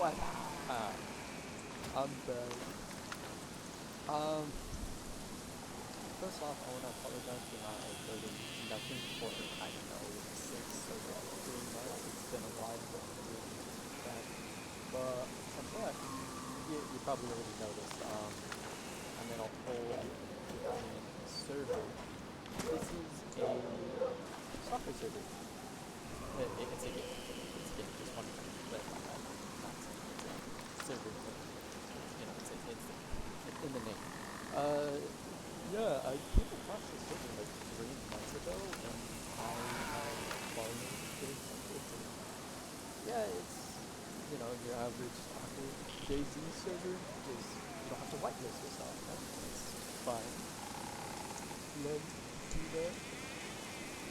What? I'm bad. Um, First off, I want to apologize for not uploading nothing for, I don't know, 6 or 3 months. It's been a while doing that. But, yeah, you probably already noticed. I'm in a whole giant server. This is a soccer server. It's a game. It's a game. Just want to clarify that. I'm not saying it's a server, but it's in the name. Uh, yeah, I came across this server like 3 months ago when I had followed Dayz Stalker. Yeah, it's your average soccer Dayz server. Just you don't have to whitelist yourself. That's fine. Love to do that.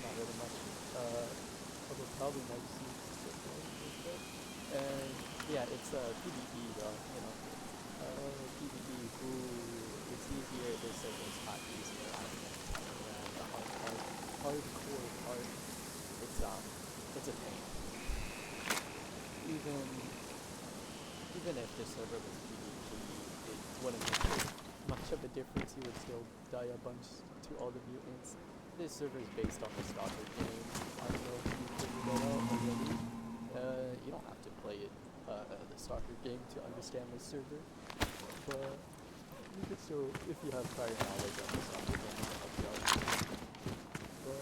Not really much. Although probably might see and yeah, it's PvE though. PvE. Ooh, it's easier. This server is not easier. I don't know. The hardcore part. It's a pain. Even if this server was PvP, it wouldn't make much of a difference. You would still die a bunch to all the mutants. This server is based on the Stalker game. I don't know if you figured that out already. You don't have to play it, the Stalker game to understand this server, but you can still, if you have prior knowledge of the Stalker game, it can help you out. But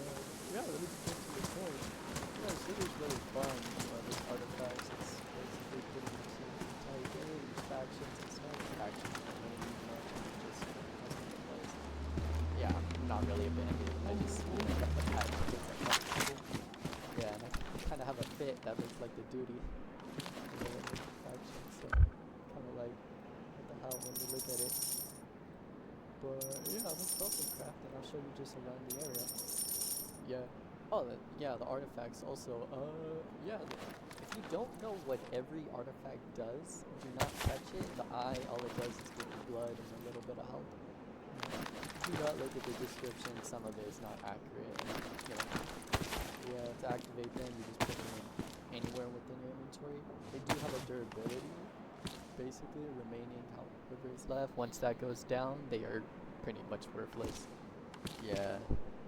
yeah, let me just get to the point. Yeah, this server's really fun. There's artifacts. It's basically pretty much the entire game. There's factions and stuff. Factions don't really need much. It's just custom place. Yeah, I'm not really abandoned. I just got the patch to get that comfortable. Yeah, and I kind of have a fit that looks like the duty. Faction, so kind of like, what the hell when you look at it. But yeah, let's go some craft and I'll show you just around the area. Yeah. Oh, yeah, the artifacts also. Yeah, if you don't know what every artifact does, do not touch it. The eye, all it does is give you blood and a little bit of health. Do not look at the description, some of it is not accurate. Yeah, to activate them, you just put them in anywhere within your inventory. They do have a durability, basically, remaining however is left. Once that goes down, they are pretty much worthless. Yeah,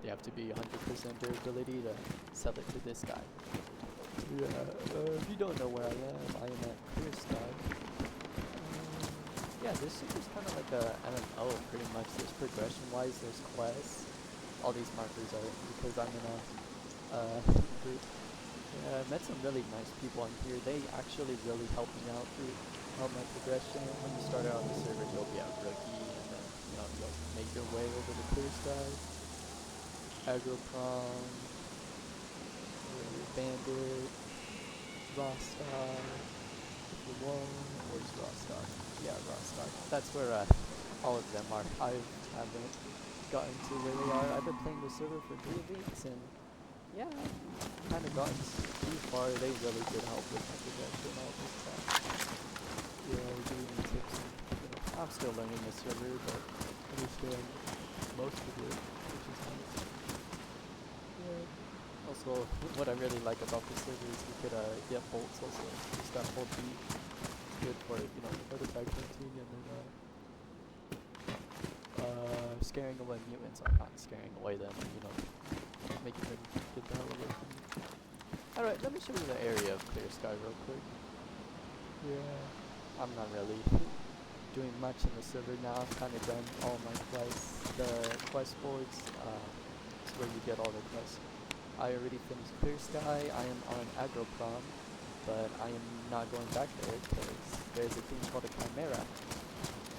they have to be 100% durability to sell it to this guy. Yeah, if you don't know where I am at Clear Sky. Yeah, this is kind of like a MMO, pretty much. There's progression-wise, there's quests. All these markers are because I'm in a group. Yeah, I met some really nice people on here. They actually really helped me out through all my progression. When you start out on the server, you'll be a rookie, and then you'll make your way over to Clear Sky, Aggro Prom, Bandit, Rostar, the one, where's Rostar? Yeah, Rostar. That's where all of them are. I haven't gotten to where they are. I've been playing the server for 3 weeks, and yeah, I've kind of gotten too far. They really did help with my progression all this time. Yeah, giving me tips. And, I'm still learning the server, but I understand most of it, which is nice. Yeah. Also, what I really like about the server is you could get bolts also. Just that whole beat. Good for artifact hunting and then scaring away mutants. I'm not scaring away them, making them get the hell away from me. Alright, let me show you the area of Clear Sky real quick. Yeah, I'm not really doing much in the server now. I've kind of done all my quests. The quest boards is where you get all the quests. I already finished Clear Sky. I am on Aggro Prom, but I am not going back there because there's a thing called a Chimera.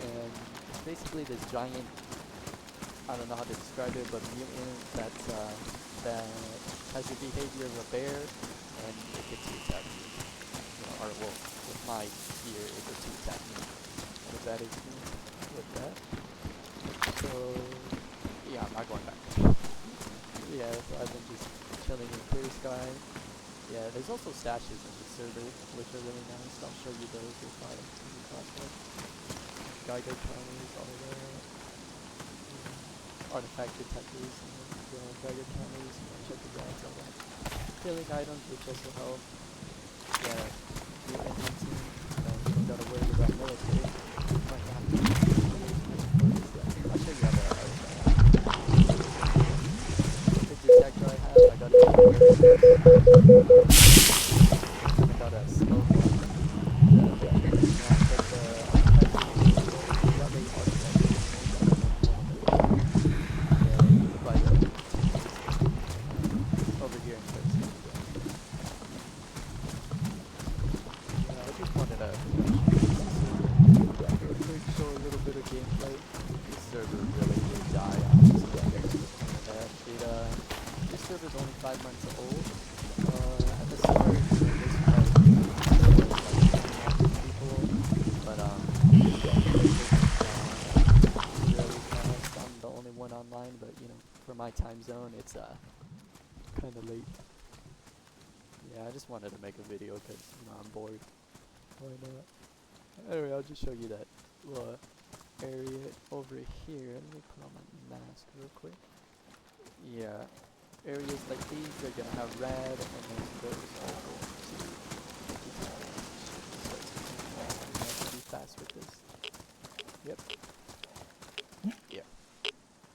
And it's basically this giant, I don't know how to describe it, but mutant that has the behavior of a bear, and it gets to attack you. Or well, with my gear, it gets to attack me. What that is with that. So yeah, I'm not going back. Yeah, so I've been just chilling in Clear Sky. Yeah, there's also stashes in the server, which are really nice. I'll show you those if I come across one. Geiger counters, all that. Artifact detectors, and Geiger counters, and check the grounds, all that. Healing items, which also help. Yeah, mutant hunting, and just wanted to real quick show a little bit of gameplay. This server really will die, honestly. There's the point of that. This server's only 5 months old. At the start, this was like people, but really fast. I'm the only one online, but for my time zone, it's kind of late. Yeah, I just wanted to make a video because I'm bored. Why not? Anyway, I'll just show you that little area over here. Let me put on my mask real quick. Yeah, areas like these are gonna have red, and then those are going to be fast with this. Yep. Yeah.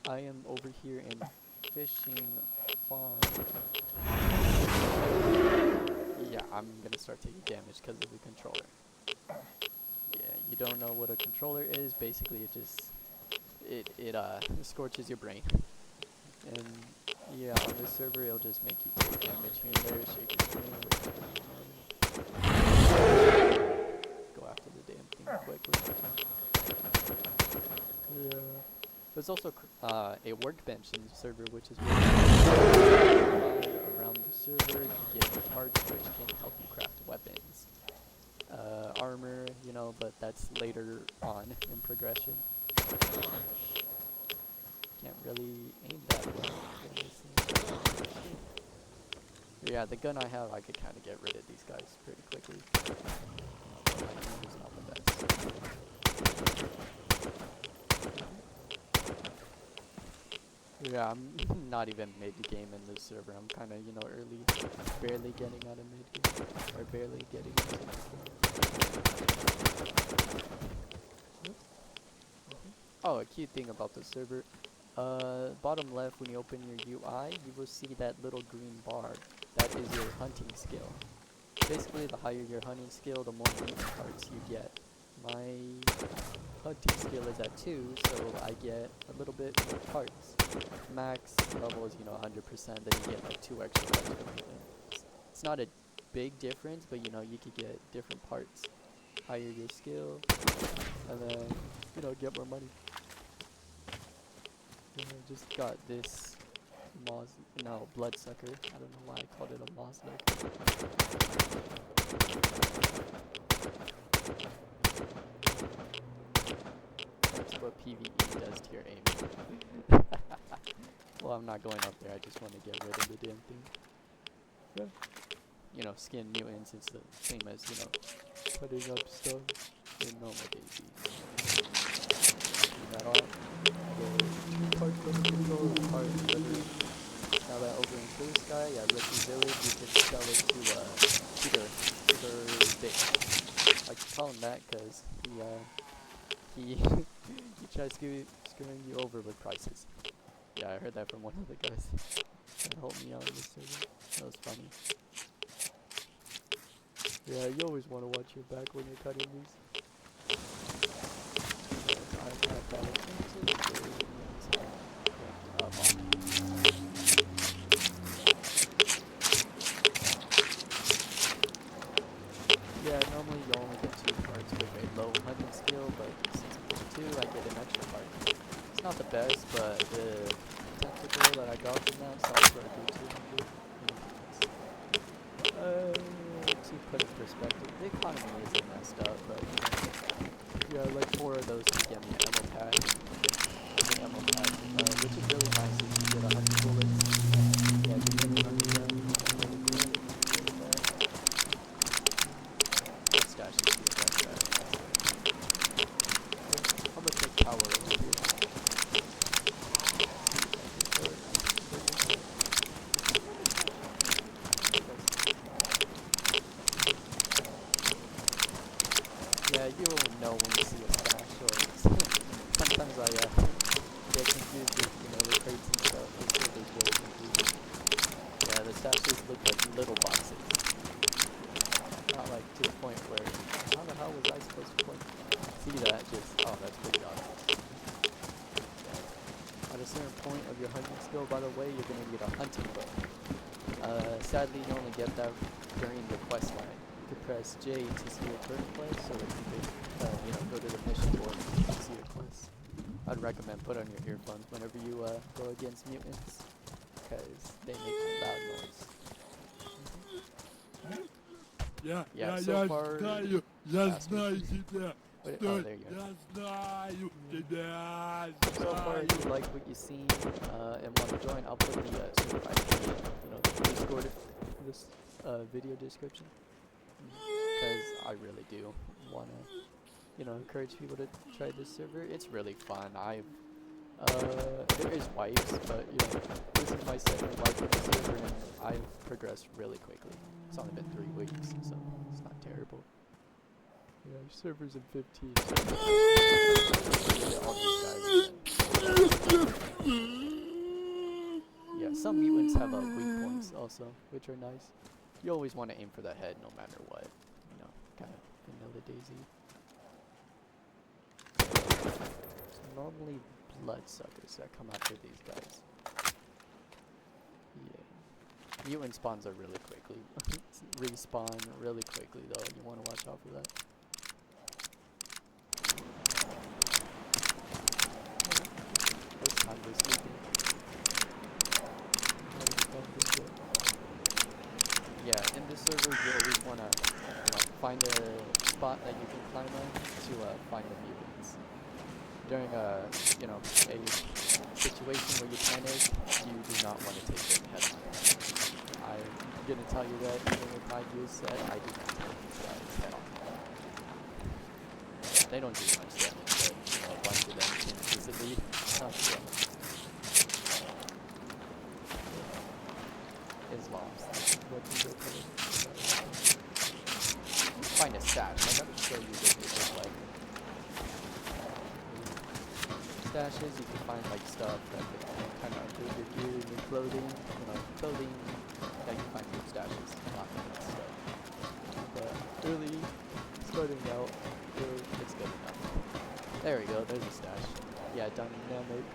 I am over here in fishing farm. Yeah, I'm gonna start taking damage because of the controller. Yeah, you don't know what a controller is. Basically, it just scorches your brain. And yeah, on this server, it'll just make you take damage here and there, shake your screen, go after the damn thing quickly. Yeah. There's also a workbench in the server, which is really around the server. You get parts which can help you craft weapons, armor, but that's later on in progression. Can't really aim that well. Yeah, the gun I have, I could kind of get rid of these guys pretty quickly. My aim is not the best. Yeah, I'm not even mid-game in this server. I'm kind of, early, barely getting out of mid-game, or barely getting into mid-game. Oh, a cute thing about this server. Bottom left, when you open your UI, you will see that little green bar. That is your hunting skill. Basically, the higher your hunting skill, the more meat parts you get. My hunting skill is at 2, so I get a little bit more parts. Max level is, 100%, then you get like 2 extra parts for everything. It's not a big difference, but you could get different parts. Higher your skill, and then, get more money. I just got this bloodsucker. I don't know why I called it a moslug. That's what PvE does to your aim. Well, I'm not going up there. I just want to get rid of the damn thing. Yeah. Skin mutants is the same as, cutting up stuff in normal Dayz. That all? Part of the control, part delivery. Now that over in Clear Sky, at Rookie Village, you can sell it to Peter Dick. I call him that because he tries screwing you over with prices. Yeah, I heard that from one of the guys that helped me out in this server. That was funny. Yeah, you always want to watch your back when you're cutting these. Yeah, normally you only get 2 parts with a low hunting skill, but since I get 2, I get an extra part. It's not the best, but the tactical that I got from that sells for a good 200. To put in perspective, the economy isn't messed up, but yeah, like 4 of those to get me an ammo pack. Which is really nice if you get 100 bullets. Yeah, depending on your gun, really cool. Stash is good like that. I'm gonna take power over here. Yeah, you will know when you see a stash, or sometimes I get confused with, the crates and stuff. This server's really confusing. Yeah, the stashes look like little boxes. Not like to the point where, how the hell was I supposed to see that? That's pretty awesome. Yeah. At a certain point of your hunting skill, by the way, you're going to get a hunting bow. Sadly, you only get that during the quest line. could press J to see your turn quest, or you could, you know, go to the mission board to see your quest. I'd recommend put on your earphones whenever you go against mutants, because they make loud noise. Yeah, so far. Oh, there you are. So far, if you like what you see and want to join, I'll put the server IP in, you know, the Discord, this video description, because I really do want to, you know, encourage people to try this server. It's really fun. There is wipes, but you know, this is my second wipe on the server, and I've progressed really quickly. It's only been 3 weeks, so it's not terrible. Yeah, server's in 15. So all these guys. Yeah, some mutants have weak points also, which are nice. You always want to aim for the head no matter what. You know, kind of vanilla Daisy. So normally bloodsuckers that come after these guys. Yeah. Mutant spawns are really quickly. Respawn really quickly though, and you want to watch out for that. This time they're sleeping. Yeah, in this server you always want to, you know, find a spot that you can climb on to find the mutants. During a, you know, a situation where you panic, you do not want to take them head on. I'm gonna tell you that even with my gear set, I do not take these guys head on. They don't do much damage, but you know, a bunch of them can easily knock you out. Islams, what do you go find a stash. I gotta show you what they look like. Stashes, you can find like stuff that could kind of improve your gear and your clothing. You know, clothing that you find good stashes, not good stuff. But really, starting out, it's good enough. There we go. There's a stash. Yeah, dynamic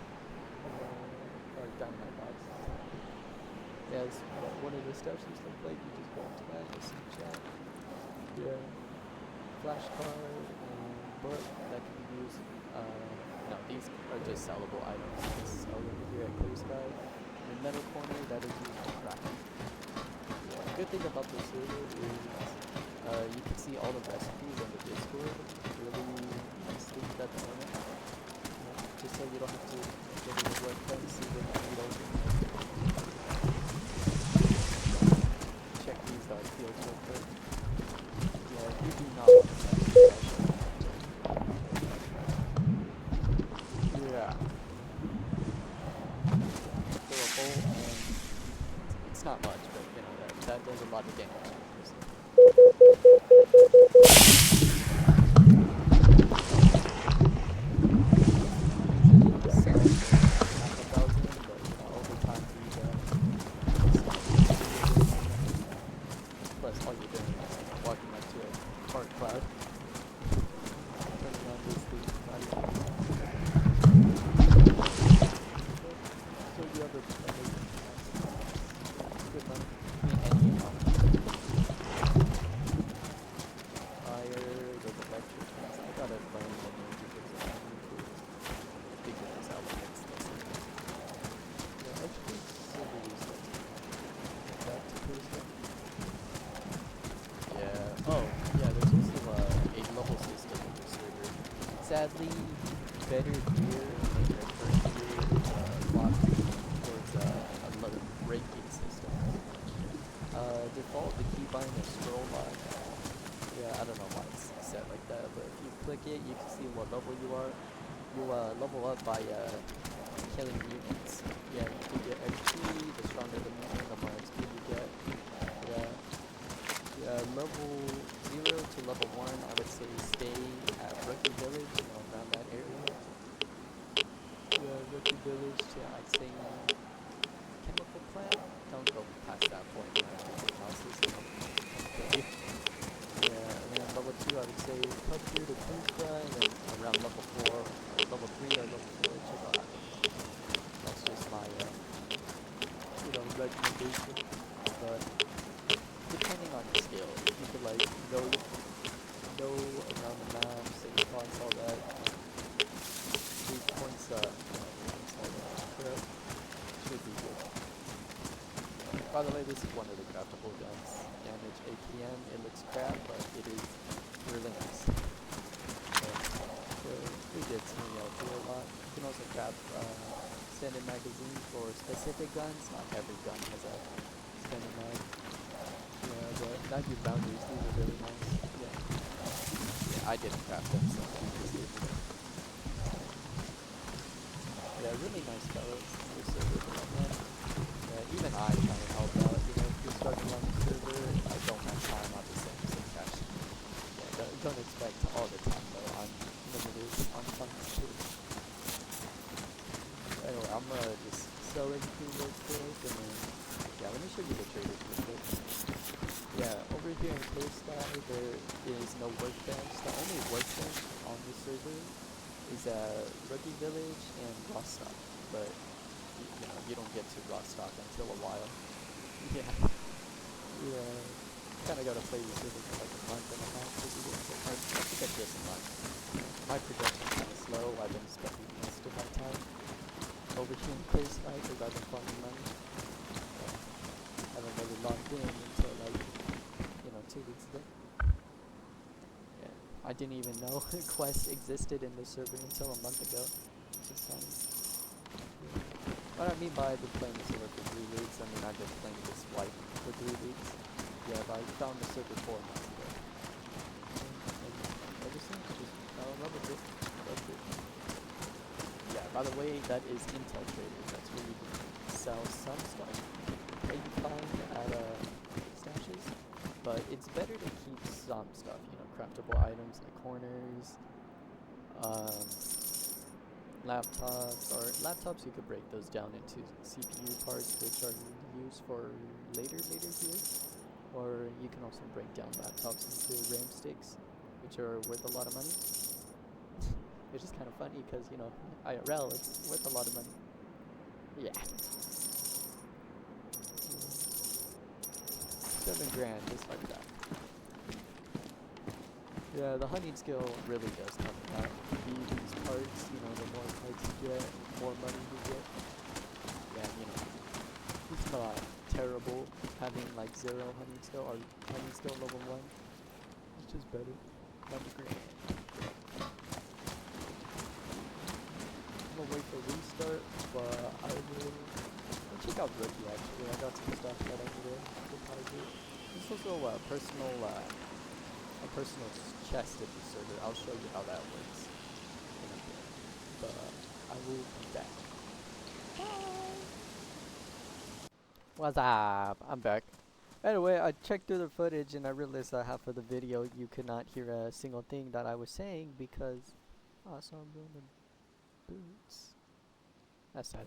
or dynamite box. Yeah, it's one of the stashes look like. You just go into that, just chat. Yeah, flashcard and book that can be used. No, these are just sellable items. This is over here at Clear Sky. The metal corner that is used for crafting. Yeah, the good thing about this server is you can see all the recipes on the Discord really nicely at the moment. Just so you don't have to go to the website and see what you need over. Check these fields real quick. Yeah, you do not want to have to yeah. Throw a bolt and it's not much, but you know that does a lot of damage. Plus, all you're doing is walking up to a dark cloud. Turning on this thing. So you have a good one. Any amount. Fire, those electric things. I gotta learn the name because it's elements. Yeah, actually, silver use that. Back to Tuesday. Yeah. Oh, yeah. There's also a level system in the server. Sadly, better gear and your current gear is locked towards another ranking system. Default, the keybind is scroll lock. Yeah, I don't know why it's set like that, but if you click it, you can see what level you are. You level up by killing mutants. Yeah, you get XP. The stronger the mutant, the more XP you get. Yeah, level 0 to level 1, I would say stay at Rookie Village, you know, around that area. Yeah, Rookie Village, yeah, I'd say chemical plant. Don't go past that point. Okay. Yeah, and then level 2, I would say come through to Kuzka, and then around level 4, or level 3 or level 4, check out. That's just my, you know, recommendation. But depending on your skill. You could like know around the map, save spots, all that. These points, points all that. Correct? Should be good. By the way, this is one of the craftable guns. Damage APM. It looks crap, but it is really nice. So we did something else a lot. You can also craft standard magazine for specific guns. Not every gun has a standard mag. Yeah, but 90 boundaries, these are really nice. Yeah. Yeah, I didn't craft them, so I just gave them. Yeah, really nice fellows. They're so good at that. Yeah, even I try to help out. You know, if you're starting on the server, I don't have time on the same cash. Yeah, don't expect all the time though. I'm limited on funds too. Anyway, I'm just sell everything real quick, and then yeah, let me show you the traders real quick. Yeah, over here in Clear Sky, there is no workbench. The only workbench on the server is Rookie Village and Rostock, but you know, you don't get to Rostock until a while. Yeah, yeah. Kind of gotta play the server for like a month and a half to do it. I think I just a month. My production's kind of slow. I've been spending most of my time over here in Clear Sky because I've been farming money. I haven't really logged in until like, you know, 2 weeks ago. Yeah, I didn't even know Quest existed in the server until a month ago. It's just funny. Yeah. What I mean by I've been playing the server for 3 weeks, I mean I've been playing this wipe for 3 weeks. Yeah, but I found the server 4 months ago. And ever since, just fell in love with it. Loved it. Yeah, by the way, that is Intel Traders. That's where you can sell some stuff that you find at stashes. But it's better to keep some stuff, you know, craftable items like corners, laptops you could break those down into CPU parts which are used for later gears, or you can also break down laptops into RAM sticks which are worth a lot of money. Which is kind of funny because, you know, IRL it's worth a lot of money. Yeah. 7 grand just like that. Yeah, the hunting skill really does come in out. These parts, you know, the more parts you get, more money you get. Yeah, you know, it's not terrible having like 0 hunting skill or hunting skill level 1. It's just better. I'm gonna wait for restart, but I will check out Rookie actually. I got some stuff that I need to probably do. There's also a personal chest in the server. I'll show you how that works in a bit. But I will be back. Bye. What's up? I'm back. Anyway, I checked through the footage and I realized that half of the video you could not hear a single thing that I was saying because I saw him doing the boots. That's sad.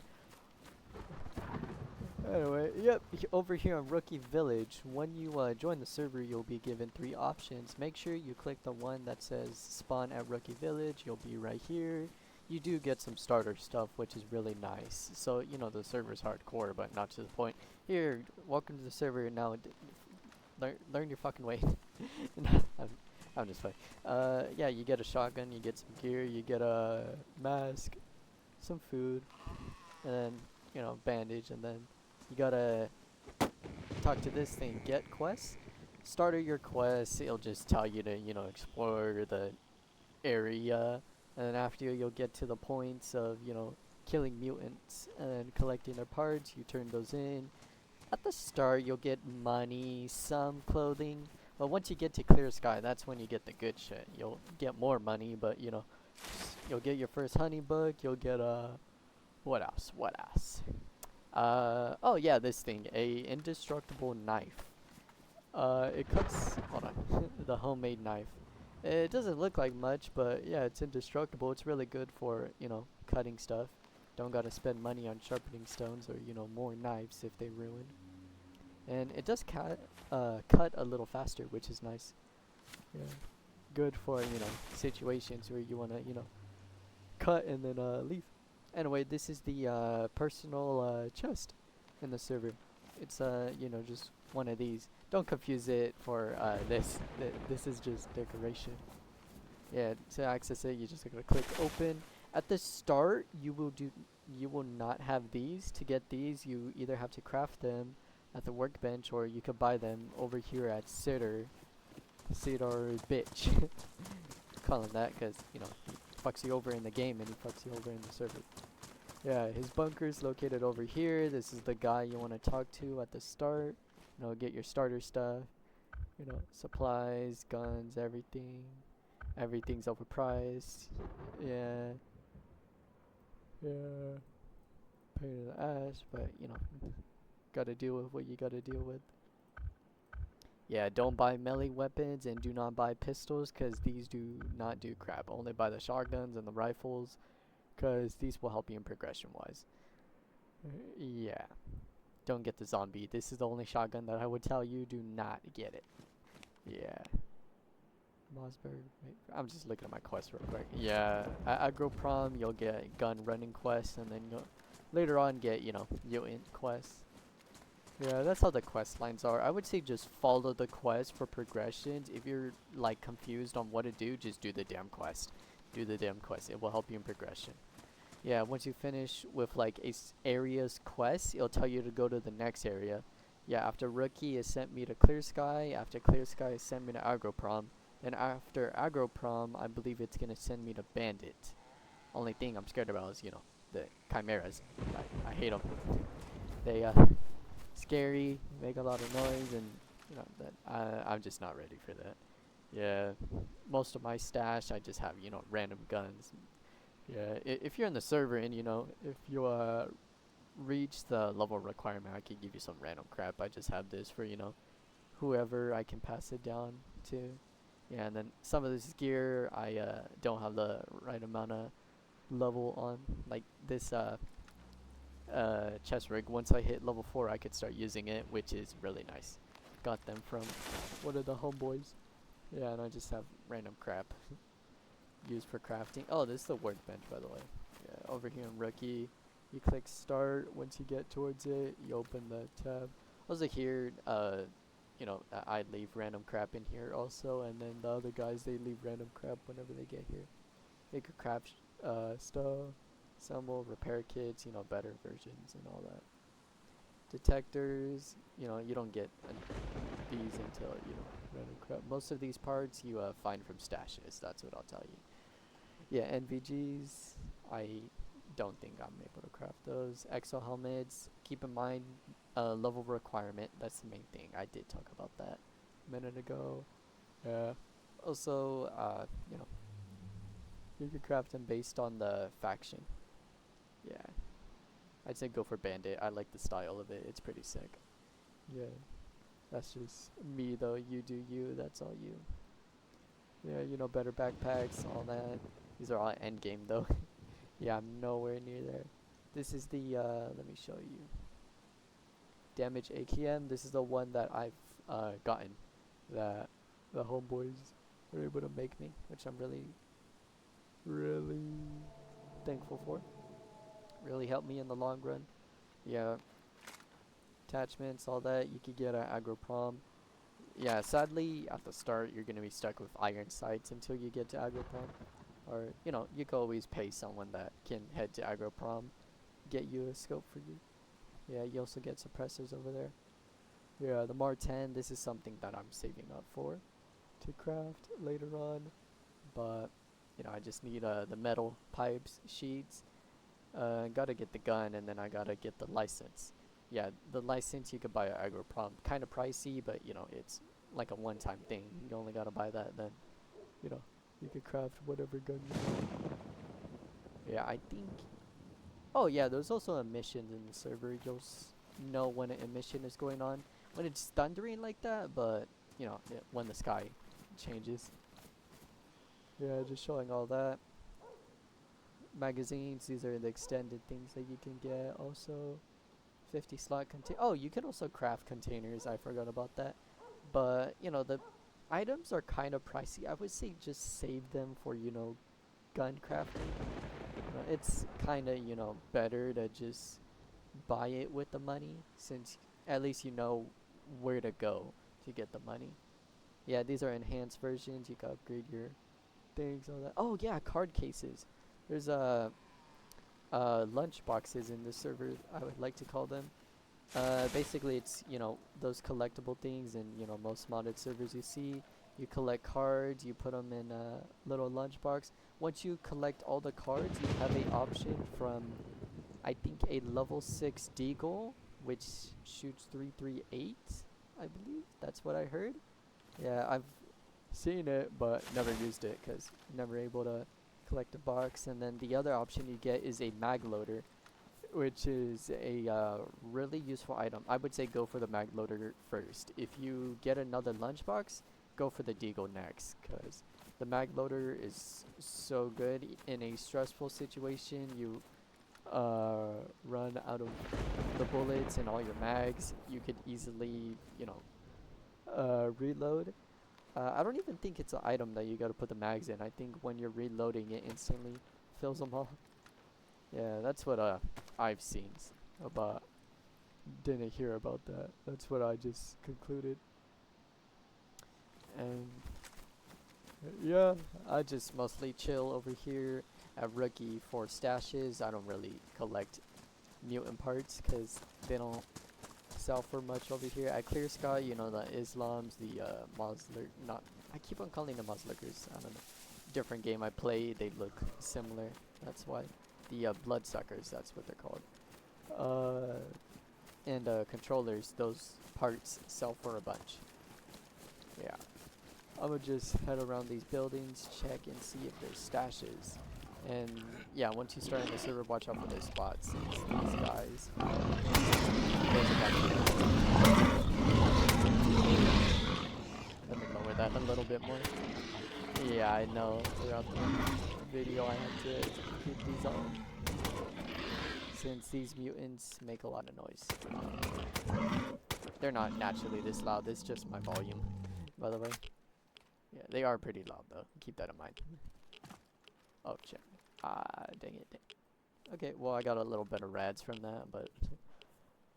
Anyway, yep, over here on Rookie Village, when you join the server, you'll be given 3 options. Make sure you click the one that says spawn at Rookie Village. You'll be right here. You do get some starter stuff, which is really nice. So, you know, the server's hardcore, but not to the point. Here, welcome to the server. Now, learn your fucking way. I'm just playing. Yeah, you get a shotgun, you get some gear, you get a mask, some food, and then, you know, bandage, and then you gotta talk to this thing, get quest. Starter your quest, it'll just tell you to, you know, explore the area, and then after you'll get to the points of, you know, killing mutants and collecting their parts. You turn those in. At the start you'll get money, some clothing, but once you get to Clear Sky, that's when you get the good shit. You'll get more money, but you know, you'll get your first honey book, you'll get what else? Oh yeah, this thing, a indestructible knife. It cuts, hold on, the homemade knife. It doesn't look like much, but yeah, it's indestructible. It's really good for, you know, cutting stuff. Don't gotta spend money on sharpening stones or, you know, more knives if they ruin. And it does cut a little faster, which is nice. Yeah, good for, you know, situations where you wanna, you know, cut and then leave. Anyway, this is the personal chest in the server. It's you know, just one of these. don't confuse it for this. This is just decoration. Yeah, to access it, you just gotta click open. At the start, you will not have these. To get these, you either have to craft them at the workbench, or you could buy them over here at Sitter. Sitter bitch. Call him that because, you know, he fucks you over in the game and he fucks you over in the server. Yeah, his bunker's located over here. This is the guy you want to talk to at the start. You know, get your starter stuff. You know, supplies, guns, everything. Everything's overpriced. Yeah. Yeah. Pain in the ass, but, you know, gotta deal with what you gotta deal with. Yeah, don't buy melee weapons and do not buy pistols because these do not do crap. Only buy the shotguns and the rifles because these will help you in progression wise. Yeah. Don't get the zombie. This is the only shotgun that I would tell you do not get it. Yeah. Mossberg. I'm just looking at my quest real quick. Yeah. At Agro Prom, you'll get gun running quests and then you'll later on get, you know, mutant quests. Yeah, that's how the quest lines are. I would say just follow the quest for progressions. If you're like confused on what to do, just do the damn quest. Do the damn quest. It will help you in progression. Yeah, once you finish with like area's quest, it'll tell you to go to the next area. Yeah, after Rookie, it sent me to Clear Sky. After Clear Sky, it sent me to Agro Prom. Then after Agro Prom, I believe it's gonna send me to Bandit. Only thing I'm scared about is, you know, the chimeras. I hate them. They scary, make a lot of noise, and you know that I'm just not ready for that. Yeah, most of my stash I just have, you know, random guns. Yeah, if you're in the server and, you know, if you reach the level requirement, I can give you some random crap. I just have this for, you know, whoever I can pass it down to. Yeah, and then some of this gear I don't have the right amount of level on, like this chest rig. Once I hit level 4, I could start using it, which is really nice. Got them from one of the homeboys. Yeah, and I just have random crap used for crafting. Oh, this is the workbench, by the way. Yeah, over here in Rookie, you click start. Once you get towards it, you open the tab. Also here, you know, I leave random crap in here also, and then the other guys, they leave random crap whenever they get here. They could craft stuff, assemble, repair kits, you know, better versions and all that. Detectors, you know, you don't get these until, you know, random crap. Most of these parts you find from stashes, that's what I'll tell you. Yeah, NVGs, I don't think I'm able to craft those. Exo helmets, keep in mind level requirement, that's the main thing. I did talk about that a minute ago. Yeah. Also, you know, you can craft them based on the faction. Yeah. I'd say go for Bandit. I like the style of it. It's pretty sick. Yeah. That's just me though. You do you. That's all you. Yeah, you know, better backpacks, all that. These are all end game though. Yeah, I'm nowhere near there. This is the, let me show you. Damage AKM. This is the one that I've gotten. That the homeboys were able to make me, which I'm really, really thankful for. Really helped me in the long run. Yeah. Attachments, all that you could get at Agro Prom. Yeah, sadly at the start you're gonna be stuck with iron sights until you get to Agro Prom. Or, you know, you can always pay someone that can head to Agro Prom, get you a scope for you. Yeah, you also get suppressors over there. Yeah, the Mar 10, this is something that I'm saving up for to craft later on. But, you know, I just need the metal pipes, sheets. Gotta get the gun, and then I gotta get the license. Yeah, the license you could buy at Agro Prom. Kind of pricey, but, you know, it's like a one-time thing. You only gotta buy that, then, you know, you could craft whatever gun you want. Yeah, I think... Oh, yeah, there's also emissions in the server. You'll know when an emission is going on. When it's thundering like that, but, you know, when the sky changes. Yeah, just showing all that. Magazines, these are the extended things that you can get. Also, 50 slot container. Oh, you can also craft containers. I forgot about that. But, you know, the items are kind of pricey. I would say just save them for, you know, gun crafting. It's kind of, you know, better to just buy it with the money, since at least you know where to go to get the money. Yeah, these are enhanced versions. You can upgrade your things, all that. Oh yeah, card cases. There's lunch boxes in this server, I would like to call them. Basically, it's, you know, those collectible things, and you know, most modded servers you see. You collect cards, you put them in a little lunchbox. Once you collect all the cards, you have a option from, I think, a level 6 Deagle, which shoots 338, I believe. That's what I heard. Yeah, I've seen it, but never used it because never able to collect a box. And then the other option you get is a mag loader, which is a really useful item. I would say go for the mag loader first. If you get another lunchbox, go for the Deagle next, because the mag loader is so good in a stressful situation. You run out of the bullets and all your mags. You could easily, you know, reload. I don't even think it's an item that you gotta put the mags in. I think when you're reloading, it instantly fills them all. Yeah, that's what I've seen, but didn't hear about that. That's what I just concluded. And yeah, I just mostly chill over here at Rookie for stashes. I don't really collect mutant parts because they don't sell for much over here. At Clear Sky, you know, the Islams, the Moslur, not, I keep on calling them Moslurkers. I don't know. Different game I play, they look similar. That's why. The Bloodsuckers, that's what they're called. And controllers, those parts sell for a bunch. Yeah. I'm gonna just head around these buildings, check and see if there's stashes. And yeah, once you start on the server, watch out for their spots. It's these guys. Let me lower that a little bit more. Yeah, I know. Throughout the video, I have to keep these on, since these mutants make a lot of noise. They're not naturally this loud. This is just my volume, by the way. Yeah, they are pretty loud though. Keep that in mind. Oh, check. Dang it. Okay, well, I got a little bit of rads from that, but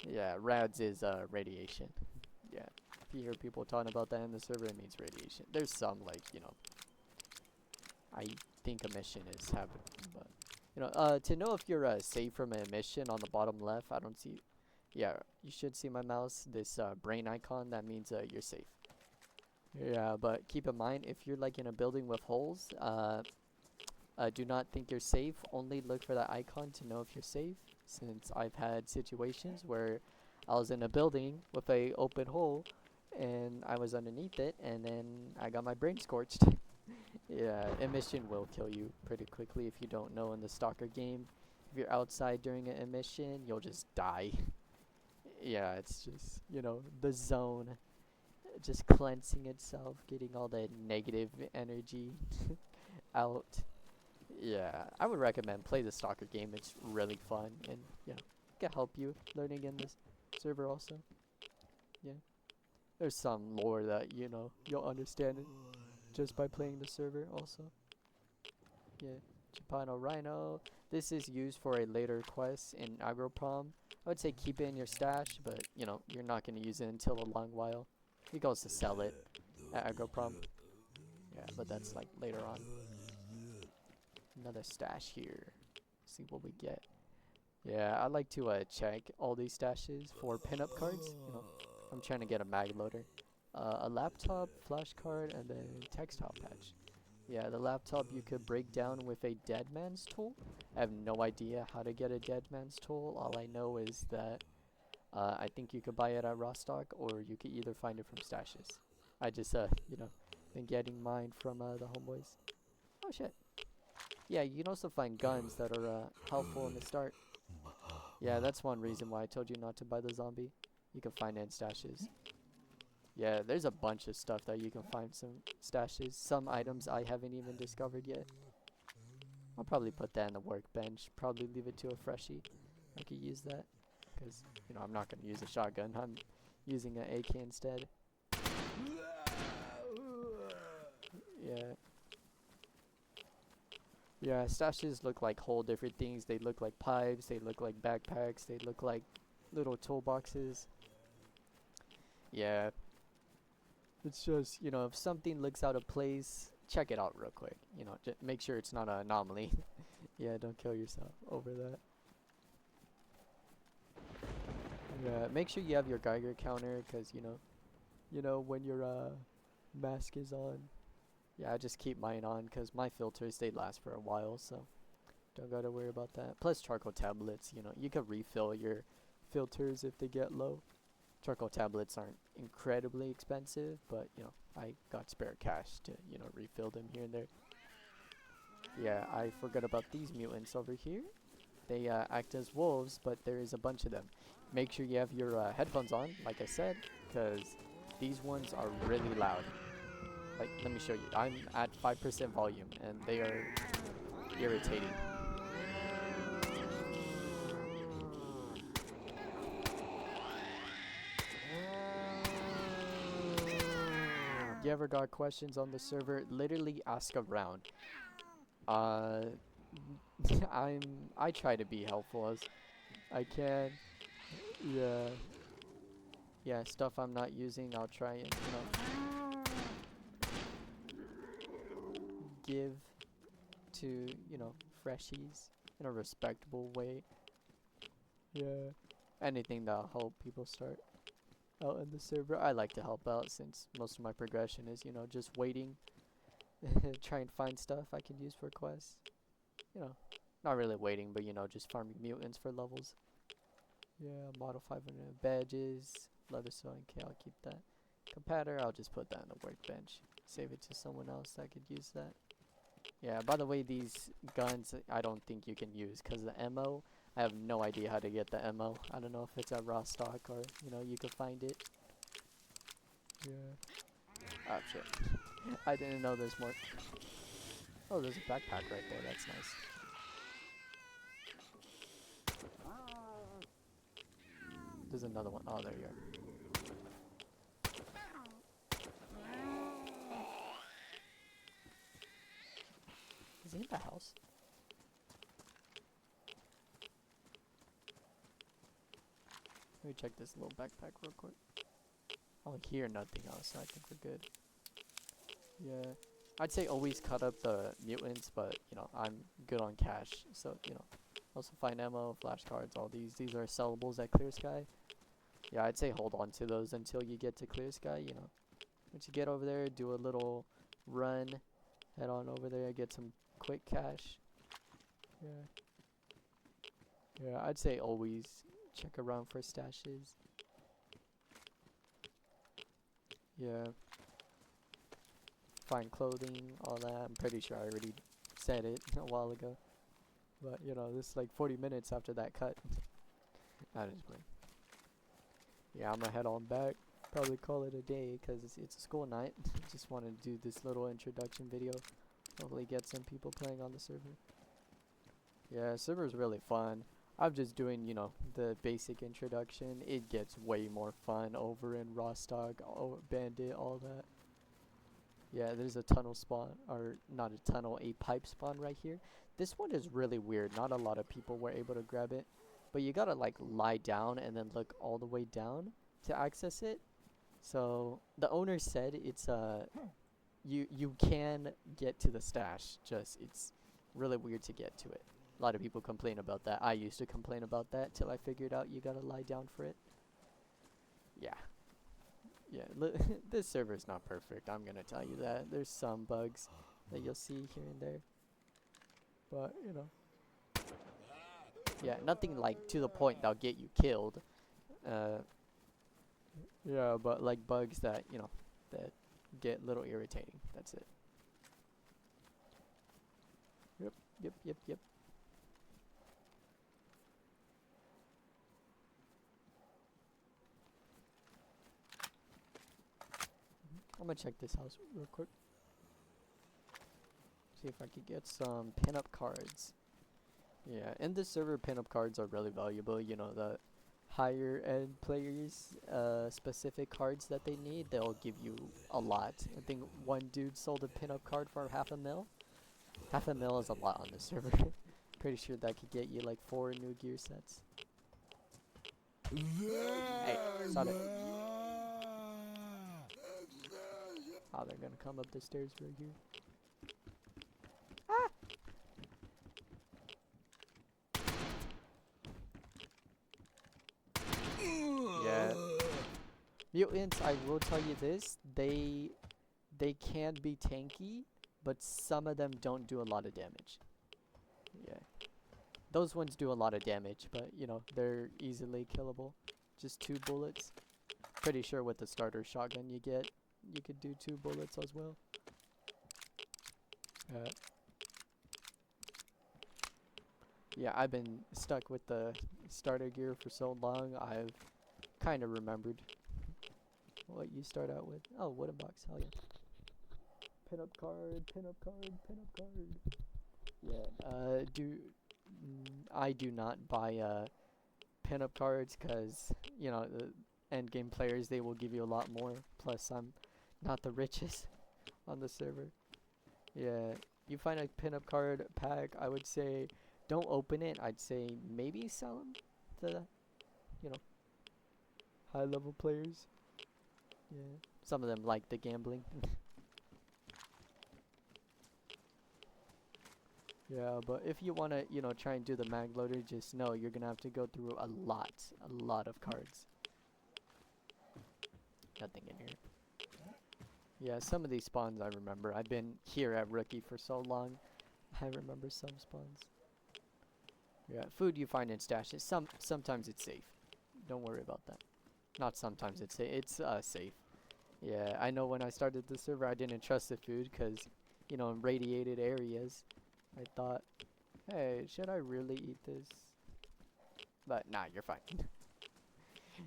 yeah, rads is radiation. Yeah, if you hear people talking about that in the server, it means radiation. There's some, like, you know, I think emission is happening, but you know, to know if you're safe from an emission, on the bottom left, I don't see. Yeah, you should see my mouse. This brain icon, that means you're safe. Yeah, but keep in mind, if you're like in a building with holes, do not think you're safe. Only look for that icon to know if you're safe, since I've had situations where I was in a building with a open hole and I was underneath it, and then I got my brain scorched. Yeah, emission will kill you pretty quickly if you don't know in the Stalker game. If you're outside during an emission, you'll just die. Yeah, it's just, you know, the zone just cleansing itself, getting all the negative energy out. Yeah, I would recommend play the Stalker game. It's really fun, and you know, can help you learning in this server also. Yeah, there's some lore that, you know, you'll understand it just by playing the server also. Yeah, Chapano Rhino. This is used for a later quest in Agroprom. I would say keep it in your stash, but you know, you're not going to use it until a long while. He goes to sell it at Agroprom. Yeah, but that's like later on. Another stash here. See what we get. Yeah, I like to check all these stashes for pinup cards. You know, I'm trying to get a mag loader, a laptop, flash card, and then textile patch. Yeah, the laptop you could break down with a dead man's tool. I have no idea how to get a dead man's tool. All I know is that I think you could buy it at Rostock, or you could either find it from stashes. I just you know, been getting mine from the homeboys. Oh shit. Yeah, you can also find guns that are helpful in the start. Yeah, that's one reason why I told you not to buy the zombie. You can find it in stashes. Yeah, there's a bunch of stuff that you can find some stashes. Some items I haven't even discovered yet. I'll probably put that in the workbench. Probably leave it to a freshie. I could use that. Because, you know, I'm not going to use a shotgun. I'm using an AK instead. Yeah. Yeah, stashes look like whole different things. They look like pipes, they look like backpacks, they look like little toolboxes. Yeah. It's just, you know, if something looks out of place, check it out real quick. You know, just make sure it's not an anomaly. Yeah, don't kill yourself over that. Yeah, make sure you have your Geiger counter, cause you know when your mask is on. Yeah, I just keep mine on, cause my filters they last for a while, so don't gotta worry about that. Plus charcoal tablets, you know, you can refill your filters if they get low. Charcoal tablets aren't incredibly expensive, but you know, I got spare cash to, you know, refill them here and there. Yeah, I forgot about these mutants over here. They act as wolves, but there is a bunch of them. Make sure you have your headphones on, like I said, because these ones are really loud. Like, let me show you. I'm at 5% volume, and they are irritating. You ever got questions on the server? Literally ask around. Uh, I try to be helpful as I can. Yeah. Yeah, stuff I'm not using, I'll try and, you know, give to, you know, freshies in a respectable way. Yeah. Anything that'll help people start out in the server. I like to help out since most of my progression is, you know, just waiting, try and find stuff I can use for quests. You know, not really waiting, but, you know, just farming mutants for levels. Yeah, model 500 badges, leather sewing, okay, I'll keep that. Competitor, I'll just put that on the workbench. Save it to someone else that could use that. Yeah, by the way, these guns I don't think you can use because the ammo, I have no idea how to get the ammo. I don't know if it's at raw stock or, you know, you could find it. Yeah. Oh, shit. I didn't know there's more. Oh, there's a backpack right there. That's nice. There's another one. Oh, there you are. Is he in the house? Let me check this little backpack real quick. I don't hear nothing else, so I think we're good. Yeah. I'd say always cut up the mutants, but, you know, I'm good on cash. So, you know, also find ammo, flashcards, all these. These are sellables at Clear Sky. Yeah, I'd say hold on to those until you get to Clear Sky, you know. Once you get over there, do a little run. Head on over there, get some quick cash. Yeah. Yeah, I'd say always check around for stashes. Yeah. Find clothing, all that. I'm pretty sure I already said it a while ago. But, you know, this is like 40 minutes after that cut. I just playing. Yeah, I'm gonna head on back. Probably call it a day because it's a school night. Just want to do this little introduction video. Hopefully get some people playing on the server. Yeah, server's really fun. I'm just doing, you know, the basic introduction. It gets way more fun over in Rostock, Bandit, all that. Yeah, there's a tunnel spawn, or not a tunnel, a pipe spawn right here. This one is really weird. Not a lot of people were able to grab it. But you gotta like lie down and then look all the way down to access it. So the owner said it's you can get to the stash, just it's really weird to get to it. A lot of people complain about that. I used to complain about that till I figured out you gotta lie down for it. Yeah. Yeah, this server is not perfect, I'm gonna tell you that. There's some bugs that you'll see here and there. But, you know. Yeah, nothing like to the point that'll get you killed. Yeah, but like bugs that, you know, that get a little irritating. That's it. Yep, yep, yep, yep. I'm gonna check this house real quick. See if I could get some pinup cards. Yeah, in this server, pinup cards are really valuable. You know, the higher end players, specific cards that they need, they'll give you a lot. I think one dude sold a pinup card for $500,000. $500,000 is a lot on this server. Pretty sure that could get you like 4 new gear sets. Hey, stop it. Oh, they're gonna come up the stairs right here. Yeah. Mutants, I will tell you this, they can be tanky, but some of them don't do a lot of damage. Yeah. Those ones do a lot of damage, but you know, they're easily killable. Just 2 bullets. Pretty sure with the starter shotgun you get, you could do 2 bullets as well. Yeah, I've been stuck with the starter gear for so long, I've kind of remembered what you start out with. Oh, wooden box, hell yeah. Pinup card, pinup card, pinup card. Yeah, I do not buy pinup cards because, you know, the end game players, they will give you a lot more. Plus, I'm not the richest on the server. Yeah, you find a pinup card pack, I would say don't open it. I'd say maybe sell them to, you know, high level players. Yeah, some of them like the gambling. Yeah, but if you want to, you know, try and do the mag loader, just know you're going to have to go through a lot of cards. Nothing in here. Yeah, some of these spawns I remember. I've been here at Rookie for so long. I remember some spawns. Yeah, food you find in stashes. Sometimes it's safe. Don't worry about that. Not sometimes it's safe. It's safe. Yeah, I know when I started the server, I didn't trust the food because, you know, in radiated areas, I thought, hey, should I really eat this? But nah, you're fine.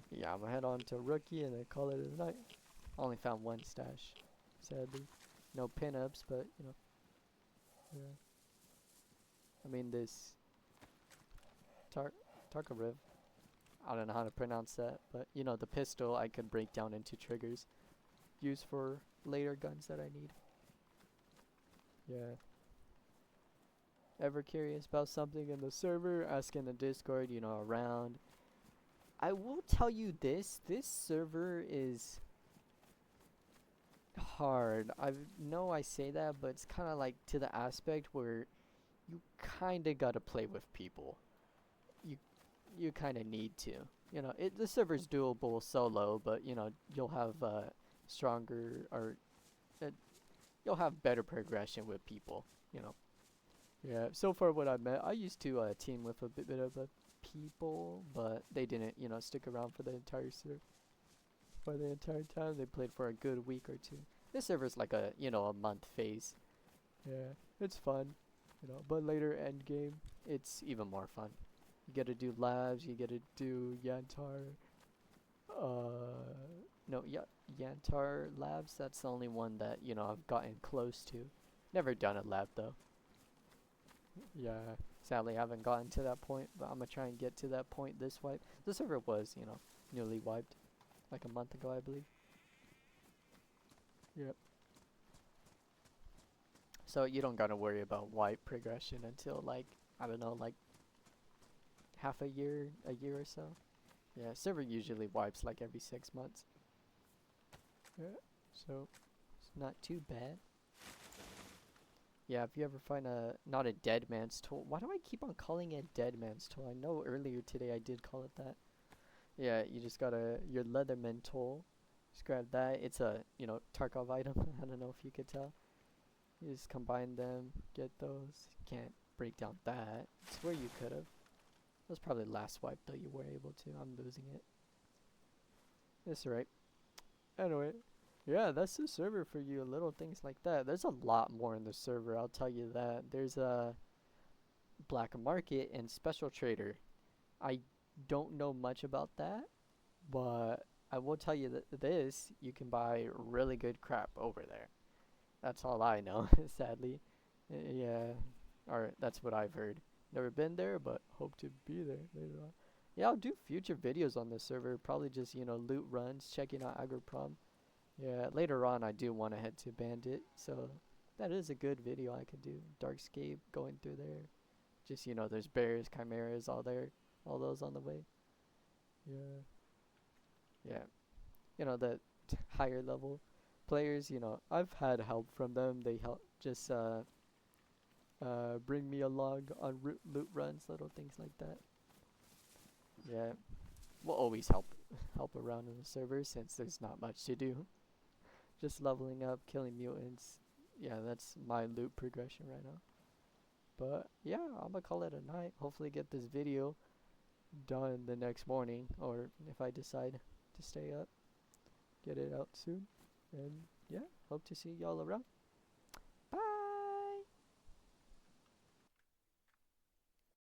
Yeah, I'm gonna head on to Rookie and then call it a night. Only found 1 stash, sadly. No pinups, but you know. Yeah. I mean this Tarkariv. I don't know how to pronounce that, but you know the pistol I could break down into triggers, used for later guns that I need. Yeah. Ever curious about something in the server? Ask in the Discord, you know, around. I will tell you this server is hard. I know I say that, but it's kind of like to the aspect where you kind of got to play with people. You kind of need to. You know, the server's doable solo, but you know, you'll have stronger or you'll have better progression with people, you know. Yeah, so far what I met, I used to team with a bit of people, but they didn't, you know, stick around for the entire for the entire time. They played for a good week or 2. This server's like a, you know, a month phase. Yeah, it's fun, you know, but later end game, it's even more fun. You get to do labs, you get to do Yantar, no, yeah, Yantar labs, that's the only one that, you know, I've gotten close to. Never done a lab though. Yeah, sadly I haven't gotten to that point, but I'm gonna try and get to that point this wipe. The server was, you know, newly wiped like a month ago, I believe. Yep. So you don't gotta worry about wipe progression until like, I don't know, like half a year or so. Yeah, server usually wipes like every 6 months. Yeah, so it's not too bad. Yeah, if you ever find not a dead man's tool. Why do I keep on calling it dead man's tool? I know earlier today I did call it that. Yeah, you just got your Leatherman tool. Just grab that. It's a, you know, Tarkov item. I don't know if you could tell. You just combine them, get those. Can't break down that. I swear you could have. That was probably last wipe though you were able to. I'm losing it. That's right. Anyway. Yeah, that's the server for you. Little things like that. There's a lot more in the server, I'll tell you that. There's a black market and special trader. I don't know much about that, but I will tell you that this, you can buy really good crap over there. That's all I know, sadly. Yeah, or that's what I've heard. Never been there, but hope to be there later on. Yeah, I'll do future videos on this server. Probably just, you know, loot runs, checking out Agroprom. Yeah, later on I do want to head to Bandit, so that is a good video I could do. Darkscape, going through there. Just, you know, there's bears, chimeras, all there. All those on the way. Yeah. Yeah. You know, the higher level players, you know, I've had help from them. They help just bring me along on loot runs, little things like that. Yeah, we'll always help around in the server since there's not much to do. Just leveling up, killing mutants. Yeah, that's my loot progression right now. But yeah, I'm gonna call it a night. Hopefully get this video done the next morning, or if I decide to stay up, get it out soon. And yeah, hope to see y'all around.